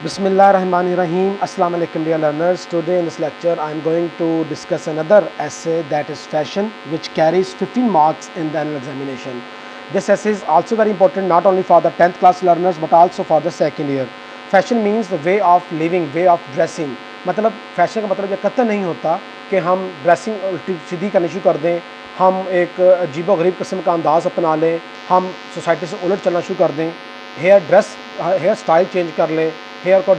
Bismillahirrahmanirrahim. Assalamu alaikum dear learners. Today in this lecture I am going to discuss another essay, that is fashion, which carries 15 marks in the annual examination. This essay is also very important not only for the 10th class learners but also for the second year. Fashion means the way of living, way of dressing. मतलब fashion का मतलब ये कतई नहीं होता कि हम dressing उल्टी सीधी करनी शुरू कर दें, हम एक अजीबो गरीब किस्म का अंदाज़ अपना लें, हम सोसाइटी से उलट चलना शुरू कर दें, हेयर स्टाइल चेंज कर लें, हेयर को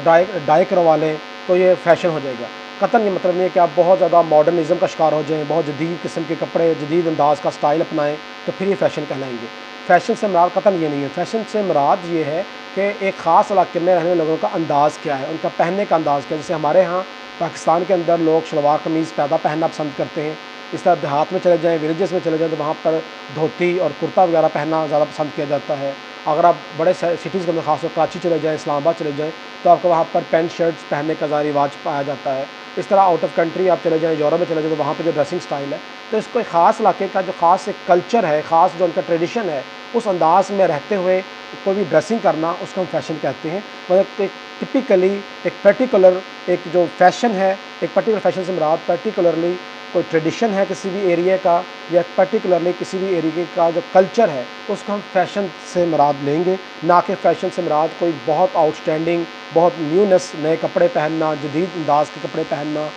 डाई करवा लें, तो ये फ़ैशन हो जाएगा। कतई ये मतलब नहीं है कि आप बहुत ज़्यादा मॉडर्निज़म का शिकार हो जाएं, बहुत जदीद किस्म के कपड़े, जदीद अंदाज़ का स्टाइल अपनाएं तो फिर ये फ़ैशन कहलाएंगे। फ़ैशन से मुराद कतई ये नहीं है। फ़ैशन से मुराद ये है कि एक ख़ास इलाके में रहने वाले लोगों का अंदाज़ क्या है, उनका पहनने का अंदाज़ क्या है। जैसे हमारे यहाँ पाकिस्तान के अंदर लोग शलवार कमीज़ ज़्यादा पहनना पसंद करते हैं। इस तरह देहात में चले जाएँ, विलेजेस में चले जाएँ तो वहाँ पर धोती और कुर्ता वगैरह पहनना ज़्यादा पसंद किया जाता है। अगर आप बड़े सिटीज़ के अंदर खासकर कराची चले जाएँ, इस्लामाबाद चले जाएँ तो आपको वहाँ पर पैंट शर्ट्स पहनने का ज़्यादा रिवाज पाया जाता है। इस तरह आउट ऑफ कंट्री आप चले जाएँ, यूरोप में चले जाएँ तो वहाँ पर जो ड्रेसिंग स्टाइल है, तो इसको एक ख़ास इलाके का जो ख़ास एक कल्चर है, ख़ास जो उनका ट्रेडिशन है, उस अंदाज़ में रहते हुए कोई भी ड्रेसिंग करना, उसको हम फैशन कहते हैं। मतलब एक टिपिकली एक पर्टिकुलर एक जो फैशन है, एक पर्टिकुलर फैशन से मुराद पर्टिकुलरली कोई ट्रेडिशन है किसी भी एरिया का, या पर्टिकुलरली किसी भी एरिया का जो कल्चर है उसको हम फैशन से मुराद लेंगे, ना कि फ़ैशन से मुराद कोई बहुत आउटस्टैंडिंग, बहुत न्यूनेस, नए कपड़े पहनना, जदीद अंदाज के कपड़े पहनना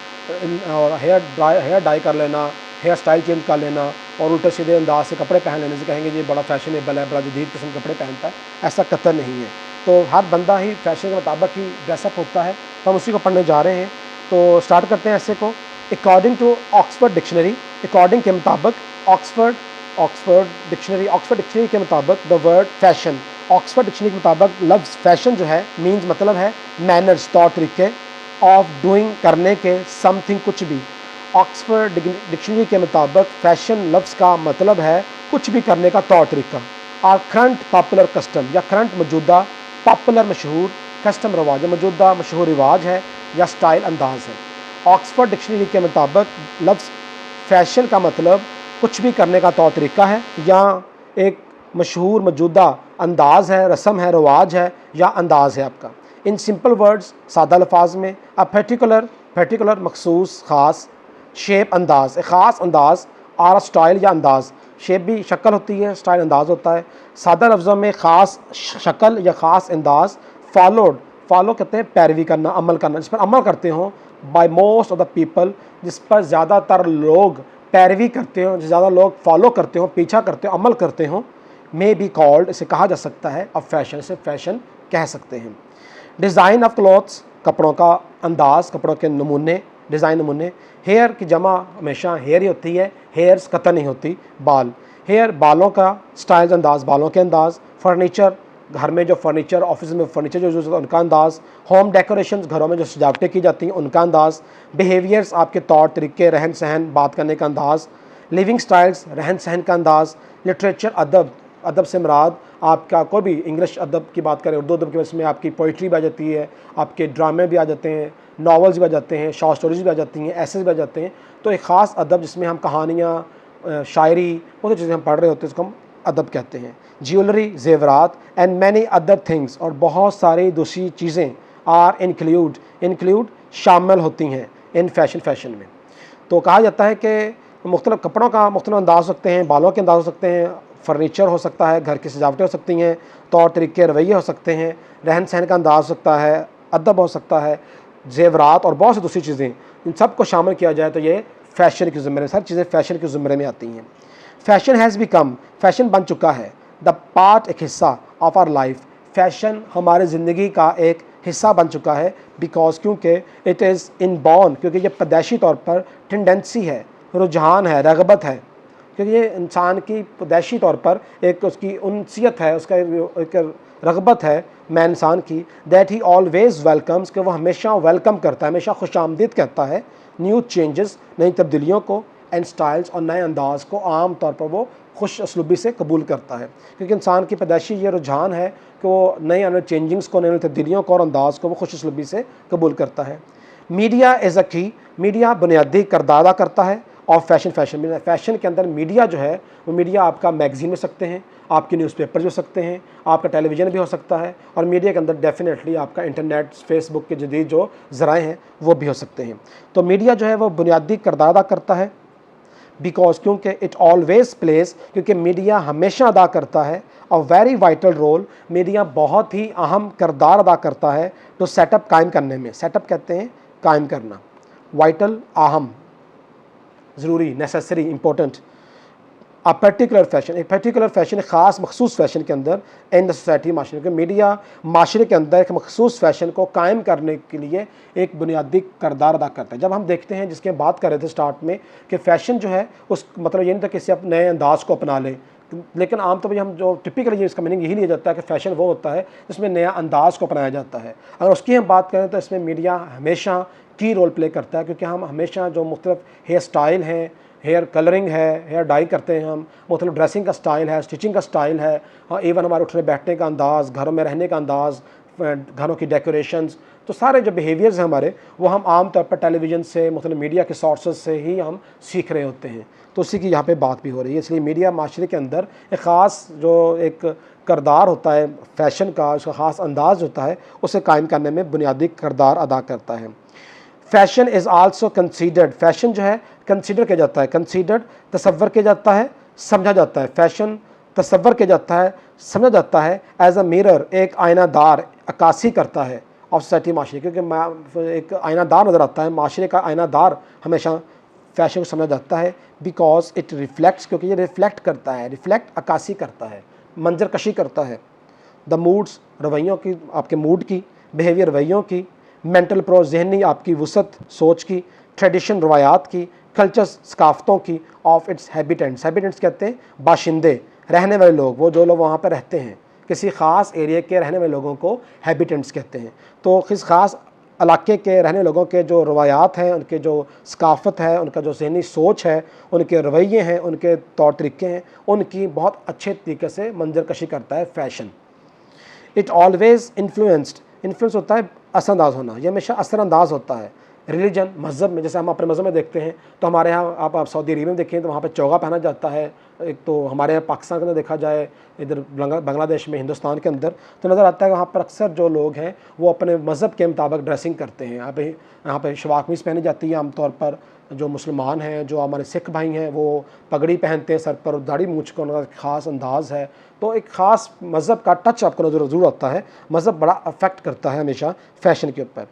और हेयर डाई कर लेना, हेयर स्टाइल चेंज कर लेना और उल्टे सीधे अंदाज से कपड़े पहन लेने से कहेंगे ये बड़ा फैशनेबल है, बड़ा जदीद किस्म के कपड़े पहनता है। ऐसा कतई नहीं है। तो हर बंदा ही फैशन के मुताबिक ही ड्रेसअप होता है, तो हम उसी को पढ़ने जा रहे हैं। तो स्टार्ट करते हैं ऐसे को। According to Oxford dictionary, according के मुताबिक ऑक्सफर्ड डिक्शनरी के मुताबिक the word fashion, Oxford dictionary के मुताबिक लफ्ज़ फैशन जो है मीन्स मतलब है मैनर्स, तौर तरीके, ऑफ डूइंग करने के, समथिंग कुछ भी। ऑक्सफर्ड डिक्शनरी के मुताबिक फ़ैशन लफ्ज़ का मतलब है कुछ भी करने का तौर तरीका। आर करंट पॉपुलर कस्टम, या करंट मौजूदा, पॉपुलर मशहूर, कस्टम रवाज, मौजूदा मशहूर रिवाज है या स्टाइल अंदाज है। ऑक्सफर्ड डिक्शनरी के मुताबिक लफ्ज़ फ़ैशन का मतलब कुछ भी करने का तौर तरीका है, या एक मशहूर मौजूदा अंदाज़ है, रस्म है, रवाज है या अंदाज़ है आपका। इन सिंपल वर्ड्स, सादा अल्फाज में, अ पर्टिकुलर मखसूस, ख़ास, शेप अंदाज़, एक ख़ास अंदाज़, आर स्टाइल या अंदाज़, शेप भी शक्ल होती है, स्टाइल अंदाज़ होता है। सादा लफ्ज़ों में ख़ास शक्ल या ख़ास अंदाज़, फॉलो कहते हैं पैरवी करना, अमल करना, जिस पर अमल करते हों, by most of the people, जिस पर ज़्यादातर लोग पैरवी करते हों, ज़्यादा लोग फॉलो करते हों, पीछा करते हों, अमल करते हों, मे बी कॉल्ड, इसे कहा जा सकता है अब फैशन, से फैशन कह सकते हैं। डिज़ाइन ऑफ क्लॉथ्स, कपड़ों का अंदाज़, कपड़ों के नमूने, डिज़ाइन नमूने। हेयर की जमा हमेशा हेयर ही होती है, हेयर्स कतई नहीं होती, बाल। हेयर बालों का स्टाइल अंदाज़, बालों के अंदाज़। फर्नीचर, घर में जो फर्नीचर, ऑफिस में फर्नीचर जो यूज़ होता है उनका अंदाज़। होम डेकोरेशंस, घरों में जो सजावटें की जाती हैं उनका अंदाज़। बिहेवियर्स, आपके तौर तरीके, रहन सहन, बात करने का अंदाज़। लिविंग स्टाइल्स, रहन सहन का अंदाज़। लिटरेचर, अदब से मुराद आपका कोई भी इंग्लिश अदब की बात करें, उर्दू अदब की, इसमें आपकी पोइट्री भी आ जाती है, आपके ड्रामे भी आ जाते हैं, नॉवेल्स भी आ जाते हैं, शॉर्ट स्टोरीज भी आ जाती हैं, ऐसे भी आ जाते हैं। तो एक ख़ास अदब जिसमें हम कहानियाँ, शायरी, बहुत सी चीज़ें हम पढ़ रहे होते हैं, उसको हम अदब कहते हैं। ज्वेलरी, जेवरात, एंड मैनी अदर थिंग्स, और बहुत सारी दूसरी चीज़ें, आर इंक्लूड शामिल होती हैं इन फैशन में। तो कहा जाता है कि मुख्तलिफ़ कपड़ों का मुख्तलिफ़ अंदाज़ हो सकते हैं, बालों के अंदाज़ हो सकते हैं, फर्नीचर हो सकता है, घर की सजावटें हो सकती हैं, तौर तरीके, रवैये हो सकते हैं, रहन सहन का अंदाज़ हो सकता है, अदब हो सकता है, जेवरात और बहुत सी दूसरी चीज़ें, इन सब को शामिल किया जाए तो ये फ़ैशन के ज़ुमरे, सारी चीज़ें फ़ैशन के ज़ुमरे में आती हैं। फ़ैशन हैज़ बिकम, फ़ैशन बन चुका है, द पार्ट, एक हिस्सा, ऑफ आवर लाइफ, फ़ैशन हमारे ज़िंदगी का एक हिस्सा बन चुका है। बिकॉज, क्योंकि इट इज़ इनबॉर्न, क्योंकि ये पैदाइशी तौर पर टेंडेंसी है, रुझान है, रगबत है, क्योंकि ये इंसान की पैदाइशी तौर पर एक उसकी उनसियत है, उसका एक रगबत है मैं इंसान की, दैट ही ऑलवेज़ वेलकम्स, कि वो हमेशा वेलकम करता है, हमेशा खुश आमदीद कहता है न्यू चेंजेस, नई तब्दीलियों को, एंड स्टाइल्स, और नए अंदाज़ को आम तौर पर वो खुश असलूबी से कबूल करता है। क्योंकि इंसान की पैदाइशी ये रुझान है कि वो नए चेंजिंग्स को, नई तब्दीलियों को और अंदाज़ को वो खुश असलूबी से कबूल करता है। मीडिया एज़ अ की, मीडिया बुनियादी किरदार अदा करता है ऑफ फैशन फैशन के अंदर मीडिया जो है वो मीडिया आपका मैगजीन हो सकते हैं, आपके न्यूज़पेपर हो सकते हैं, आपका टेलीविज़न भी हो सकता है, और मीडिया के अंदर डेफिनेटली आपका इंटरनेट, फेसबुक के जदीद जो ज़राए हैं वो भी हो सकते हैं। तो मीडिया जो है वो बुनियादी किरदार अदा करता है, बिकॉज क्योंकि इट ऑलवेज प्लेस, क्योंकि मीडिया हमेशा अदा करता है a very vital role, media बहुत ही अहम किरदार अदा करता है तो सेटअप कायम करने में। सेटअप कहते हैं कायम करना, वाइटल अहम, ज़रूरी, necessary, important. A particular fashion, एक पर्टिकुलर फैशन, एक ख़ास मखसूस फ़ैशन के अंदर इन द सोसाइटी, माशरे के मीडिया माशरे के अंदर एक मखसूस फ़ैशन को कायम करने के लिए एक बुनियादी किरदार अदा करता है। जब हम देखते हैं, जिसके हम बात कर रहे थे स्टार्ट में, कि फ़ैशन जो है उस मतलब ये नहीं था किसी नए अंदाज़ को अपना ले, लेकिन आमतौर पर हम जो टिपिकली इसका मीनिंग यही लिया जाता है कि फ़ैशन वो होता है जिसमें नया अंदाज़ को अपनाया जाता है। अगर उसकी हम बात करें तो इसमें मीडिया हमेशा की रोल प्ले करता है, क्योंकि हम हमेशा जो मुख्तलिफ हेयर स्टाइल हैं, हेयर कलरिंग है, हेयर डाई करते हैं हम, मतलब ड्रेसिंग का स्टाइल है, स्टिचिंग का स्टाइल है, इवन हमारे उठने बैठने का अंदाज़, घरों में रहने का अंदाज़, घरों की डेकोरेशंस, तो सारे जो बिहेवियर्स हैं हमारे, वो हम आम तौर पर टेलीविज़न से, मतलब मीडिया के सोर्सेज से ही हम सीख रहे होते हैं। तो उसी की यहाँ पे बात भी हो रही है। इसलिए मीडिया माशरे के अंदर एक ख़ास जो एक किरदार होता है फ़ैशन का, उसका ख़ास अंदाज़ होता है, उसे कायम करने में बुनियादी किरदार अदा करता है। Fashion is also considered, fashion जो है कंसीडर किया जाता है, कंसीडर्ड तसव्वर किया जाता है, समझा जाता है। फैशन तसव्वर किया जाता है, समझा जाता है एज अ मिरर, एक आयनादार, अक्कासी करता है ऑफ सोसाइटी, माशरे, क्योंकि एक आयनादार नज़र आता है, माशरे का आयनादार हमेशा फैशन को समझा जाता है, बिकॉज इट रिफ्लेक्ट्स, क्योंकि ये रिफ्लेक्ट करता है, रिफ्लेक्ट अक्कासी करता है, मंजर कशी करता है, द मूड्स, रवैयों की, आपके मूड की, बिहेवियर रवैयों की, मेंटल प्रो, जहनी आपकी वसत सोच की, ट्रेडिशन रवायात की, कल्चर्स सकाफ़तों की, ऑफ इट्स हैबिटेंट्स, हैबिटेंट्स कहते हैं बाशिंदे, रहने वाले लोग, वो जो लोग वहाँ पर रहते हैं, किसी ख़ास एरिया के रहने वाले लोगों को हैबिटेंट्स कहते हैं। तो किस ख़ास इलाके के रहने लोगों के जो रवायात हैं, उनके जो सकाफ़त है, उनका जो ज़हनी सोच है, उनके रवैये हैं, उनके तौर तरीक़े हैं, उनकी बहुत अच्छे तरीके से मंजर कशी करता है fashion. It always influenced, influence होता है असरअंदाज होना, ये हमेशा असरअंदाज होता है। रिलीजन, मज़हब में, जैसे हम अपने मज़हब में देखते हैं तो हमारे यहाँ आप सऊदी अरब में देखें तो वहाँ पे चोगा पहना जाता है। एक तो हमारे यहाँ पाकिस्तान के अंदर देखा जाए, इधर बांग्लादेश में, हिंदुस्तान के अंदर, तो नज़र आता है कि वहाँ पर अक्सर जो लोग हैं वो अपने मज़हब के मुताबिक ड्रेसिंग करते हैं। यहाँ पे शलवार कमीज़ पहनी जाती है आमतौर पर। जो मुसलमान हैं, जो हमारे सिख भाई हैं, वो पगड़ी पहनते हैं सर पर, दाढ़ी मूंछ का उनका ख़ास अंदाज़ है। तो एक ख़ास मज़हब का टच आपको नज़र ज़रूर आता है, मज़हब बड़ा अफेक्ट करता है हमेशा फ़ैशन के ऊपर।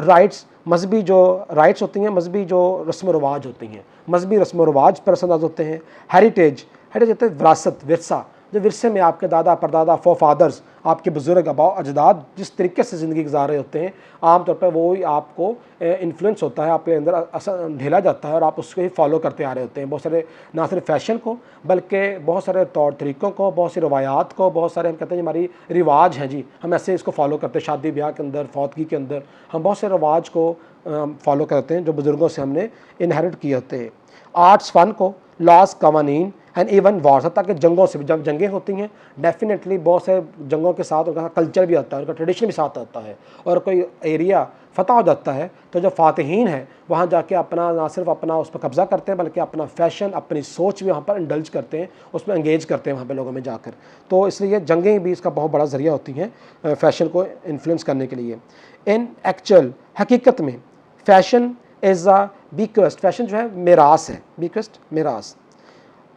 राइट्स, मजहबी जो राइट्स होती हैं, मजहबी जो रस्म व रवाज होती हैं, मजहबी रस्म व रवाज पर असरअंदाज होते हैं। हेरिटेज, हेरिटेज होता है विरासत, विरसा, जो विरसे में आपके दादा परदादा, फोरफादर्स, आपके बुज़ुर्ग, आबाओ अजदाद जिस तरीके से ज़िंदगी गुजार रहे होते हैं, आमतौर पर वो ही आपको इन्फ्लुएंस होता है, आपके अंदर असर ढेला जाता है और आप उसको ही फॉलो करते आ रहे होते हैं। बहुत सारे, ना सिर्फ फैशन को, बल्कि बहुत सारे तौर तरीक़ों को, बहुत सी रवायात को, बहुत सारे हम कहते हैं हमारी रिवाज हैं जी, हम ऐसे इसको फॉलो करते हैं। शादी ब्याह के अंदर, फौतगी के अंदर हम बहुत से रवाज को फॉलो करते हैं जो बुज़ुर्गों से हमने इनहेरिट किए होते हैं। आर्ट्स, फ़न को, लॉज, कवानीन एंड इवन वार्स, ताकि जंगों से भी, जब जंगें होती हैं डेफिनेटली बहुत से जंगों के साथ उनका कल्चर भी आता है, उनका ट्रेडिशन भी साथ आता है। और कोई एरिया फ़तह हो जाता है तो जो फ़ातिहीन है वहाँ जाके अपना, ना सिर्फ अपना उस पर कब्ज़ा करते हैं, बल्कि अपना फ़ैशन, अपनी सोच भी वहाँ पर इंडल्ज करते हैं, उसमें एंगेज करते हैं वहाँ पे लोगों में जाकर। तो इसलिए जंगें भी इसका बहुत बड़ा ज़रिया होती हैं फ़ैशन को इन्फ्लुएंस करने के लिए। इन एक्चुअल, हकीकत में, फ़ैशन इज़ अ बीक्वेस्ट, फ़ैशन जो है मेरास है, बीक्वेस्ट मेरास।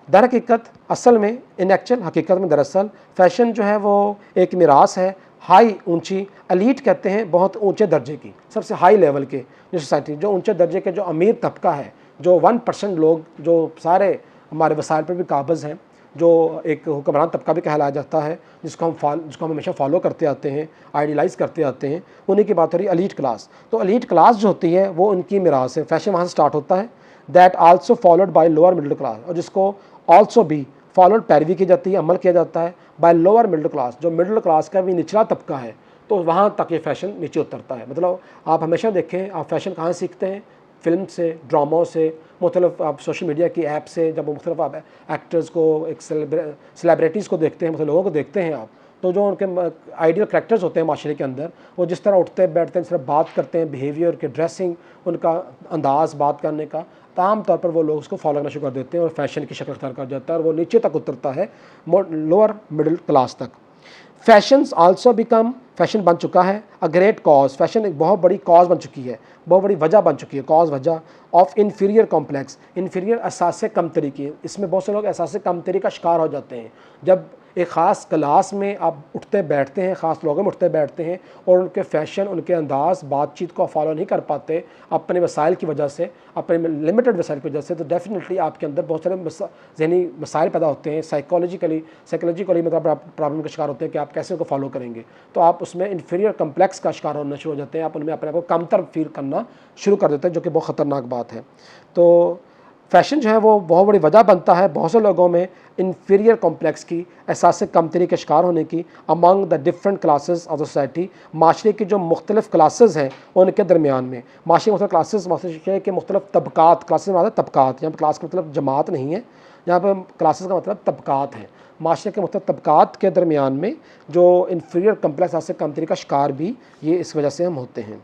दर हकीकत, असल में, इन एक्चुअल, हकीकत में, दरअसल फ़ैशन जो है वो एक मिरास है, हाई, ऊंची, एलीट कहते हैं बहुत ऊंचे दर्जे की, सबसे हाई लेवल के जो सोसाइटी, जो ऊंचे दर्जे के, जो अमीर तबका है, जो 1% लोग, जो सारे हमारे वसाइल पर भी काबिज़ हैं, जो एक हुक्मरान तबका भी कहलाया जाता है, जिसको हम हमेशा फॉलो करते आते हैं, आइडियलाइज़ करते आते हैं, उन्हीं की बात हो रही है, एलीट क्लास। तो एलीट क्लास जो होती है वो उनकी मिरास है, फ़ैशन वहाँ से स्टार्ट होता है। That also followed by lower middle class, और जिसको ऑल्सो भी फॉलोड, पैरवी की जाती है, अमल किया जाता है बाय लोअर मिडिल क्लास, जो मिडिल क्लास का भी निचला तबका है, तो वहाँ तक ये फ़ैशन नीचे उतरता है। मतलब आप हमेशा देखें, आप फ़ैशन कहाँ सीखते हैं, फ़िल्म से, ड्रामों से, मुख्तलिफ आप सोशल मीडिया की ऐप से, जब मुख्तलिफ आप एक्टर्स को, एक सेलिब्रिटीज़ को देखते हैं, मतलब लोगों को देखते हैं आप, तो जो उनके आइडियल करैक्टर्स होते हैं माशरे के अंदर, वो जिस तरह उठते बैठते हैं, जिस तरह बात करते हैं, बिहेवियर के, ड्रेसिंग, उनका अंदाज़ बात करने का, आम तौर पर वो लोग उसको फॉलो करना शुरू कर देते हैं और फैशन की शक्ल अख्तियार कर जाता है और वो नीचे तक उतरता है, लोअर मिडिल क्लास तक। फैशंस आल्सो बिकम, फैशन बन चुका है अ ग्रेट कॉज, फैशन एक बहुत बड़ी कॉज बन चुकी है, बहुत बड़ी वजह बन चुकी है, कॉज वजह ऑफ इन्फीरियर कॉम्प्लेक्स, इन्फीरियर एहसास कमतरी की। इसमें बहुत से लोग एहसास कमतरी का शिकार हो जाते हैं। जब एक ख़ास क्लास में आप उठते बैठते हैं, ख़ास लोगों में उठते बैठते हैं और उनके फ़ैशन, उनके अंदाज, बातचीत को फॉलो नहीं कर पाते अपने वसाइल की वजह से, अपने लिमिटेड वसाइल की वजह से, तो डेफिनेटली आपके अंदर बहुत सारे ज़हनी मसाइल पैदा होते हैं। साइकोलॉजिकली मतलब आप प्रॉब्लम का शिकार होते हैं कि आप कैसे उनको फॉलो करेंगे। तो आप उसमें इन्फीरियर कम्प्लेक्स का शिकार होना शुरू हो जाते हैं, आप उनमें अपने आप को कमतर फील करना शुरू कर देते हैं, जो कि बहुत ख़तरनाक बात है। तो फ़ैशन जो है वो बहुत बड़ी वजह बनता है बहुत से लोगों में इन्फीरियर कॉम्प्लेक्स की, एहसास कमतरी के शिकार होने की, among the different classes of society, माशरे की जो मुख्तलिफ क्लासेस हैं उनके दरमियान में। माशरे मुख्तलिफ क्लासेस, माशरे के मुख्तलिफ तबकात, क्लासेस मतलब तबकात, यहाँ पर क्लास का मतलब जमात नहीं है, यहाँ पर क्लासेस का मतलब तबकात है। माशरे के मुख्तलिफ तबकात के दरमियान में जो इन्फीरियर कॉम्प्लेक्स, एहसास कमतरी का शिकार भी ये इस वजह से हम होते हैं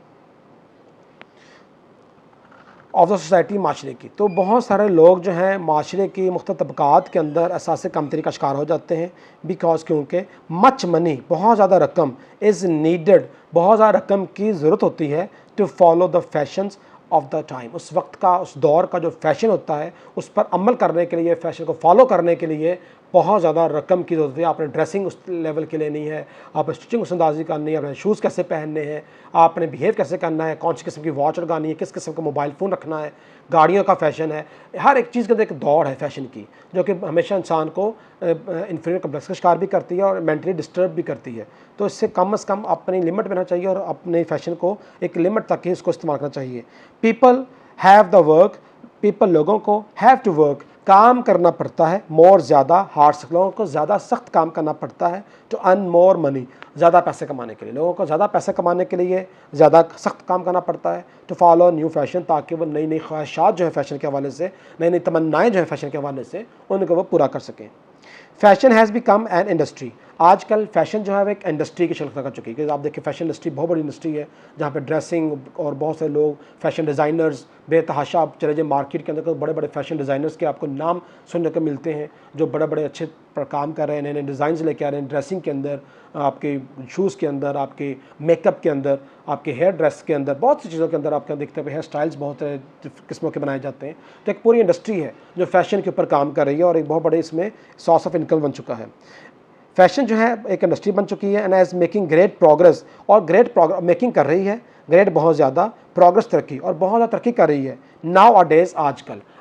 ऑफ द सोसाइटी, माशरे की। तो बहुत सारे लोग जो हैं माशरे की मुख्तलिफ तबकात के अंदर एहसास कमतरी का शिकार हो जाते हैं, बिकॉज क्योंकि मच मनी, बहुत ज़्यादा रकम, इज़ नीडेड, बहुत ज़्यादा रकम की ज़रूरत होती है to follow the fashions of the time, उस वक्त का, उस दौर का जो फ़ैशन होता है उस पर अमल करने के लिए, फ़ैशन को फॉलो करने के लिए बहुत ज़्यादा रकम की ज़रूरत है। आपने ड्रेसिंग उस लेवल की लेनी है, आपने स्टिचिंग उस अंदाज़ी करनी है, आपने शूज़ कैसे पहनने हैं, आपने बिहेव कैसे करना है, कौन सी किस्म की वॉच लगानी है, किस किस्म का मोबाइल फ़ोन रखना है, गाड़ियों का फ़ैशन है, हर एक चीज़ के अंदर एक दौड़ है फ़ैशन की, जो कि हमेशा इंसान को इन्फीरियर कम्प्लेक्स का शिकार भी करती है और मेंटली डिस्टर्ब भी करती है। तो इससे कम से कम अपनी लिमिट में रहना चाहिए और अपने फ़ैशन को एक लिमिट तक ही इसको इस्तेमाल करना चाहिए। People have the work, people लोगों को, हैव टू वर्क काम करना पड़ता है, मोर ज़्यादा हार्ड, लोगों को ज़्यादा सख्त काम करना पड़ता है, टू अर्न मोर मनी, ज़्यादा पैसे कमाने के लिए, लोगों को ज़्यादा पैसे कमाने के लिए ज़्यादा सख्त काम करना पड़ता है, टू फॉलो न्यू फैशन, ताकि वो नई नई ख्वाहिशात जो है फ़ैशन के हवाले से, नई नई तमन्नाएँ जो है फ़ैशन के हवाले से, उनको वो पूरा कर सकें। Fashion has become an industry, आजकल फ़ैशन जो है वो एक इंडस्ट्री की शक्ल कर चुकी है। क्योंकि आप देखिए फ़ैशन इंडस्ट्री बहुत बड़ी इंडस्ट्री है, जहाँ पे ड्रेसिंग और बहुत से लोग फ़ैशन डिज़ाइनर्स बेतहाशा, आप चले जाए मार्केट के अंदर तो बड़े बड़े फ़ैशन डिज़ाइनर्स के आपको नाम सुनने को मिलते हैं, जो बड़े बड़े अच्छे काम कर रहे हैं, नए नए डिज़ाइन लेके आ रहे हैं ड्रेसिंग के अंदर, आपके शूज़ के अंदर, आपके मेकअप के अंदर, आपके हेयर ड्रेस के अंदर, बहुत सी चीज़ों के अंदर आपके देखते हैं हेयर स्टाइल्स बहुत किस्मों के बनाए जाते हैं। तो एक पूरी इंडस्ट्री है जो फ़ैशन के ऊपर काम कर रही है और एक बहुत बड़े इसमें सोर्स ऑफ इनकम बन चुका है। फैशन जो है एक इंडस्ट्री बन चुकी है and as making great progress, और ग्रेट मेकिंग कर रही है, ग्रेट बहुत ज़्यादा प्रोग्रेस, तरक्की, और बहुत ज़्यादा तरक्की कर रही है। नाउ अ डेज़,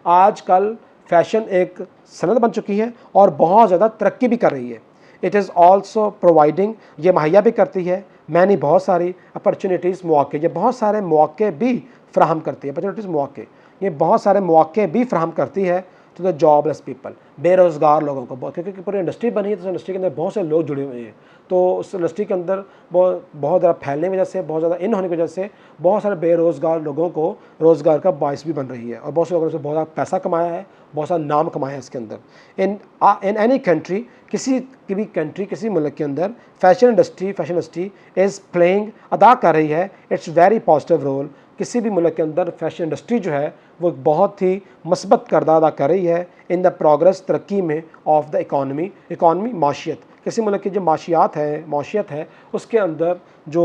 आजकल फ़ैशन एक सनत बन चुकी है और बहुत ज़्यादा तरक्की भी कर रही है। इट इज़ ऑल्सो प्रोवाइडिंग, ये मुहैया भी करती है, मैंने बहुत सारी अपॉर्चुनिटीज़, मौके, ये बहुत सारे मौके भी फ्राहम करती है, अपॉर्चुनिटीज़, मौके, ये बहुत सारे मौके भी फ्राहम करती है टू द जॉबलेस पीपल, बेरोज़गार लोगों को, क्योंकि पूरी इंडस्ट्री बनी है तो उस इंडस्ट्री के अंदर बहुत से लोग जुड़े हुए हैं। तो उस इंडस्ट्री के अंदर बहुत ज़्यादा फैलने की वजह से, बहुत ज़्यादा इन होने की वजह से बहुत सारे बेरोज़गार लोगों को रोज़गार का बायस भी बन रही है और बहुत से लोगों ने बहुत ज़्यादा पैसा कमाया है, बहुत सारा नाम कमाया है इसके अंदर। इन एनी कंट्री, किसी भी कंट्री, किसी मुल्क के अंदर फैशन इंडस्ट्री इज़ प्लेइंग, अदा कर रही है इट्स वेरी पॉजिटिव रोल। किसी भी मुल्क के अंदर फैशन इंडस्ट्री जो है वो बहुत ही मस्बत किरदार अदा कर रही है इन द प्रोग्रेस, तरक्की में, ऑफ द इकॉनमी, माशियत। किसी मुल्क की जो माशियत है उसके अंदर जो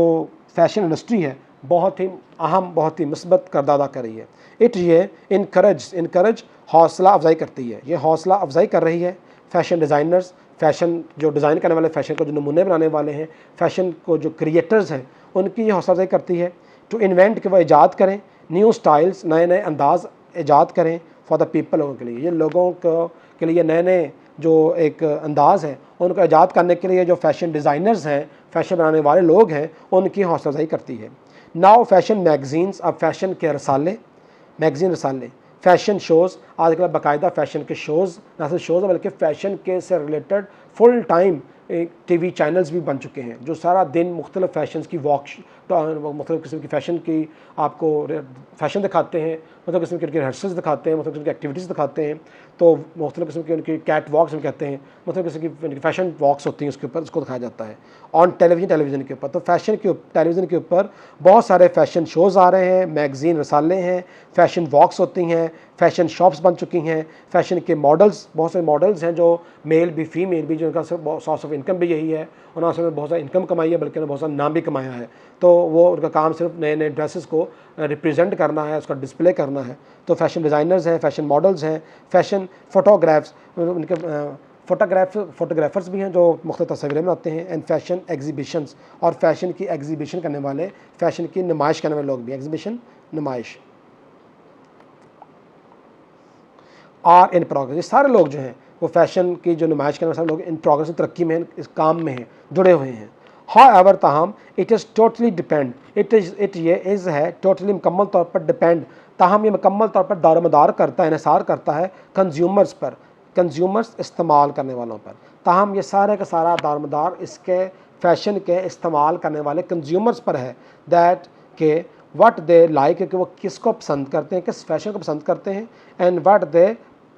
फैशन इंडस्ट्री है बहुत ही अहम, बहुत ही मस्बत किरदार अदा कर रही है। ये इनकरेज हौसला अफजाई करती है, ये हौसला अफजाई कर रही है फैशन डिज़ाइनर्स, फ़ैशन जो डिज़ाइन करने वाले, फ़ैशन को जो नमूने बनाने वाले हैं, फ़ैशन को जो क्रिएटर्स हैं, उनकी ये हौसला अफजाई करती है टू इन्वेंट, कि वह ईजाद करें न्यू स्टाइल्स, नए नए अंदाज़ ईजाद करें फॉर द पीपल, लोगों के लिए, ये लोगों के लिए नए नए जो एक अंदाज़ है उनको ईजाद करने के लिए जो फ़ैशन डिज़ाइनर्स हैं, फ़ैशन बनाने वाले लोग हैं, उनकी हौसला अफजाई करती है। नाउ फैशन मैगज़ीन्स, अब फ़ैशन के रसाले, रसाले, फ़ैशन शोज़, आजकल बाकायदा फ़ैशन के शोज़, ना सिर्फ शोज़ बल्कि फ़ैशन के से related full time TV channels भी बन चुके हैं, जो सारा दिन मुख्तलिफ़ फ़ैशंस की मुख्तलिफ़ किस्म की फ़ैशन की आपको फ़ैशन दिखाते हैं, मतलब किस्म की रिहर्सल्स दिखाते हैं, मतलब किस्म की एक्टिविटीज़ दिखाते हैं। तो मुख्तलिफ़ किस्म की उनकी कैट वॉक्स हम कहते हैं, मतलब किस्म की फ़ैशन वॉक्स होती हैं, उसके ऊपर उसको दिखाया जाता है ऑन टेलीविज़न के ऊपर। तो टेलीविज़न के ऊपर बहुत सारे फ़ैशन शोज़ आ रहे हैं, मैगज़ीन रसाले हैं, फ़ैशन वॉक्स होती हैं, फ़ैशन शॉप्स बन चुकी हैं, फ़ैशन के मॉडल्स, बहुत सारे मॉडल्स हैं जो मेल भी फीमेल भी, जिनका सोर्स ऑफ इनकम भी यही है, उन्होंने उसमें बहुत सारा इनकम कमाई है, बल्कि बहुत सारा नाम भी कमाया है। तो वो उनका काम सिर्फ नए नए ड्रेसेस को रिप्रेजेंट करना है, उसका डिस्प्ले करना है। तो फ़ैशन डिज़ाइनर्स हैं, फ़ैशन मॉडल्स हैं, फ़ैशन फ़ोटोग्राफ्स, उनके फ़ोटोग्राफ़र्स भी हैं जो मुख्तलिफ़ तस्वीरें बनाते हैं, एंड फ़ैशन एग्जीबिशंस, और फ़ैशन की एग्जीबिशन करने वाले, फ़ैशन की नुमाइश करने वाले लोग भी, एग्जीबिशन नुमाइश आर इन प्रोग्रेस। ये सारे लोग जो हैं वो फ़ैशन की जो नुमाइश करने वाले सारे लोग इन प्रोग्रेस, तरक्की में, इस काम में हैं, जुड़े हुए हैं। हाउएवर ताहम इट इज़ टोटली डिपेंड, ये इज़ है टोटली मुकम्मल तौर पर डिपेंड, ताहम ये मुकम्मल तौर पर दारोमदार करता है, इन्हिसार करता है कंज्यूमर्स पर, कंज्यूमर्स इस्तेमाल करने वालों पर। ताहम ये सारे का सारा दारोमदार इसके फ़ैशन के इस्तेमाल करने वाले कंज्यूमर्स पर है, दैट के व्हाट दे लाइक, कि वो किसको पसंद करते हैं, किस फ़ैशन को पसंद करते हैं, एंड व्हाट दे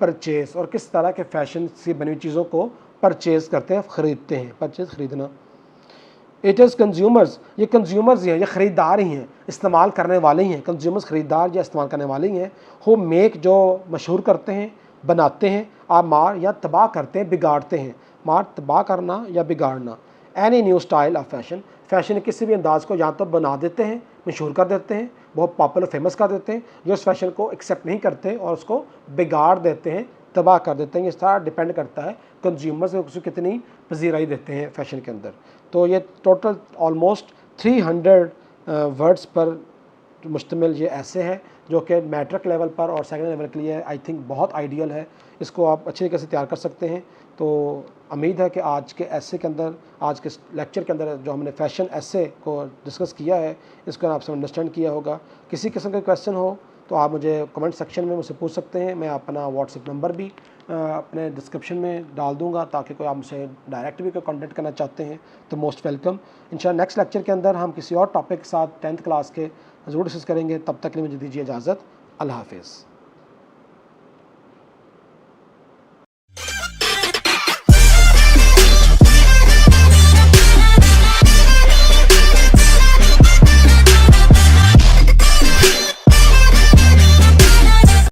परचेज़, और किस तरह के फ़ैशन से बनी हुई चीज़ों को परचेज़ करते हैं, ख़रीदते हैं, परचेज़ ख़रीदना। इट इज़ कंज्यूमर्स, ये कंज्यूमर्स ही हैं, ये ख़रीदार ही हैं, इस्तेमाल करने वाले ही हैं, कंज्यूमर्स ख़रीदार या इस्तेमाल करने वाले ही हैं। हो मेक, जो मशहूर करते हैं, बनाते हैं, आ मार या तबाह करते हैं, बिगाड़ते हैं, मार तबाह करना या बिगाड़ना। Any new style of fashion, fashion किसी भी अंदाज़ को या तो बना देते हैं, मशहूर कर देते हैं, बहुत पॉपुलर फेमस कर देते हैं, जो उस फ़ैशन को एक्सेप्ट नहीं करते और उसको बिगाड़ देते हैं, तबाह कर देते हैं। ये सारा डिपेंड करता है कंज्यूमर्स को कितनी पजीराई देते हैं फ़ैशन के अंदर। तो ये टोटल ऑलमोस्ट 300 वर्ड्स पर मुश्तमिल ये ऐसे है, जो कि मैट्रिक लेवल पर और सेकेंड लेवल के लिए आई थिंक बहुत आइडियल है। इसको आप अच्छी तरीके से तैयार कर सकते हैं। तो उम्मीद है कि आज के ऐसे के अंदर, आज के लेक्चर के अंदर जो हमने फ़ैशन ऐसे को डिस्कस किया है, इसको आपसे अंडरस्टैंड किया होगा। किसी किस्म का क्वेश्चन हो तो आप मुझे कमेंट सेक्शन में मुझसे पूछ सकते हैं। मैं अपना व्हाट्सएप नंबर भी अपने डिस्क्रिप्शन में डाल दूंगा, ताकि कोई आप मुझसे डायरेक्ट भी कोई कॉन्टेक्ट करना चाहते हैं तो मोस्ट वेलकम। इंशाल्लाह नेक्स्ट लेक्चर के अंदर हम किसी और टॉपिक के साथ 10th क्लास के ज़रूर डिस्कस करेंगे। तब तक के लिए मुझे दीजिए इजाज़त। अल्लाह हाफिज़।